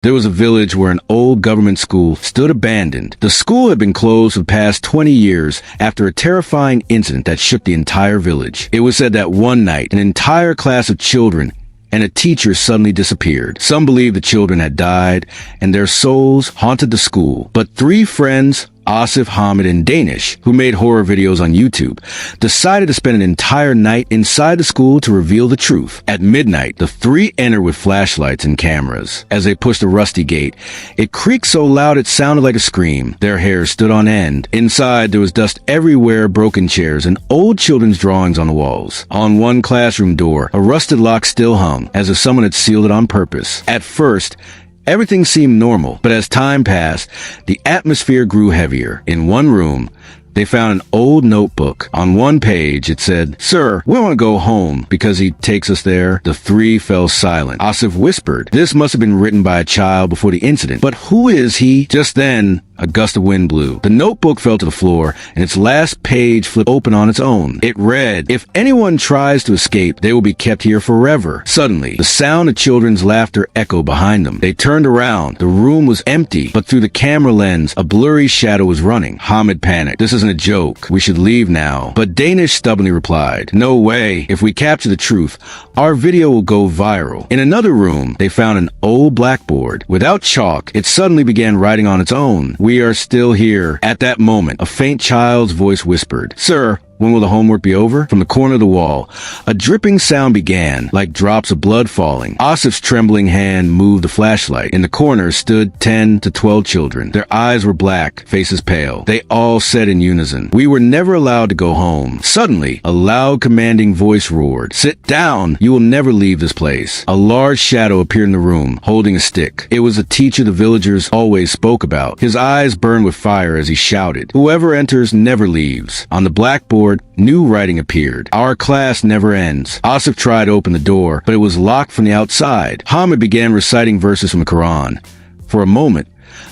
There was a village where an old government school stood abandoned. The school had been closed for the past 20 years after a terrifying incident that shook the entire village. It was said that one night, an entire class of children and a teacher suddenly disappeared. Some believed the children had died, and their souls haunted the school. But three friends, Asif, Hamid, and Danish, who made horror videos on YouTube, decided to spend an entire night inside the school to reveal the truth. At midnight, the three entered with flashlights and cameras. As they pushed the rusty gate, it creaked so loud it sounded like a scream. Their hair stood on end. Inside, there was dust everywhere, broken chairs, and old children's drawings on the walls. On one classroom door, a rusted lock still hung, as if someone had sealed it on purpose. At first, everything seemed normal, but as time passed, the atmosphere grew heavier. In one room, they found an old notebook. On one page, it said, "Sir, we want to go home because he takes us there." The three fell silent. Asif whispered, "This must have been written by a child before the incident. But who is he?" Just then, a gust of wind blew. The notebook fell to the floor, and its last page flipped open on its own. It read, "If anyone tries to escape, they will be kept here forever." Suddenly, the sound of children's laughter echoed behind them. They turned around. The room was empty, but through the camera lens, a blurry shadow was running. Hamid panicked. "This isn't a joke. We should leave now." But Danish stubbornly replied, "No way. If we capture the truth, our video will go viral." In another room, they found an old blackboard. Without chalk, it suddenly began writing on its own. "We are still here." At that moment, a faint child's voice whispered, "Sir, when will the homework be over?" From the corner of the wall, a dripping sound began, like drops of blood falling. Asif's trembling hand moved the flashlight. In the corner stood 10 to 12 children. Their eyes were black, faces pale. They all said in unison, "We were never allowed to go home." Suddenly, a loud commanding voice roared, "Sit down! You will never leave this place." A large shadow appeared in the room, holding a stick. It was the teacher the villagers always spoke about. His eyes burned with fire as he shouted, "Whoever enters never leaves." On the blackboard, new writing appeared. "Our class never ends." Asif tried to open the door, but it was locked from the outside. Hamid began reciting verses from the Quran. For a moment,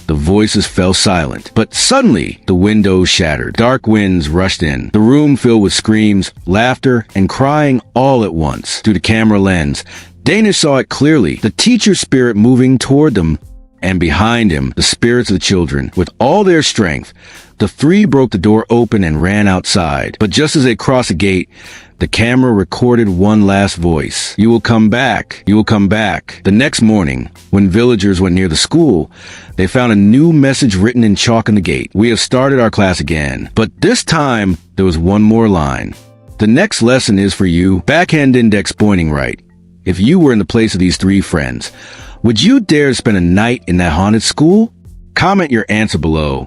the voices fell silent. But suddenly, the windows shattered. Dark winds rushed in. The room filled with screams, laughter, and crying all at once. Through the camera lens, Danish saw it clearly. The teacher's spirit moving toward them, and behind him, the spirits of the children. With all their strength, the three broke the door open and ran outside. But just as they crossed the gate, the camera recorded one last voice. "You will come back. You will come back." The next morning, when villagers went near the school, they found a new message written in chalk on the gate. "We have started our class again." But this time, there was one more line. "The next lesson is for you." Backhand index pointing right. If you were in the place of these three friends, would you dare spend a night in that haunted school? Comment your answer below.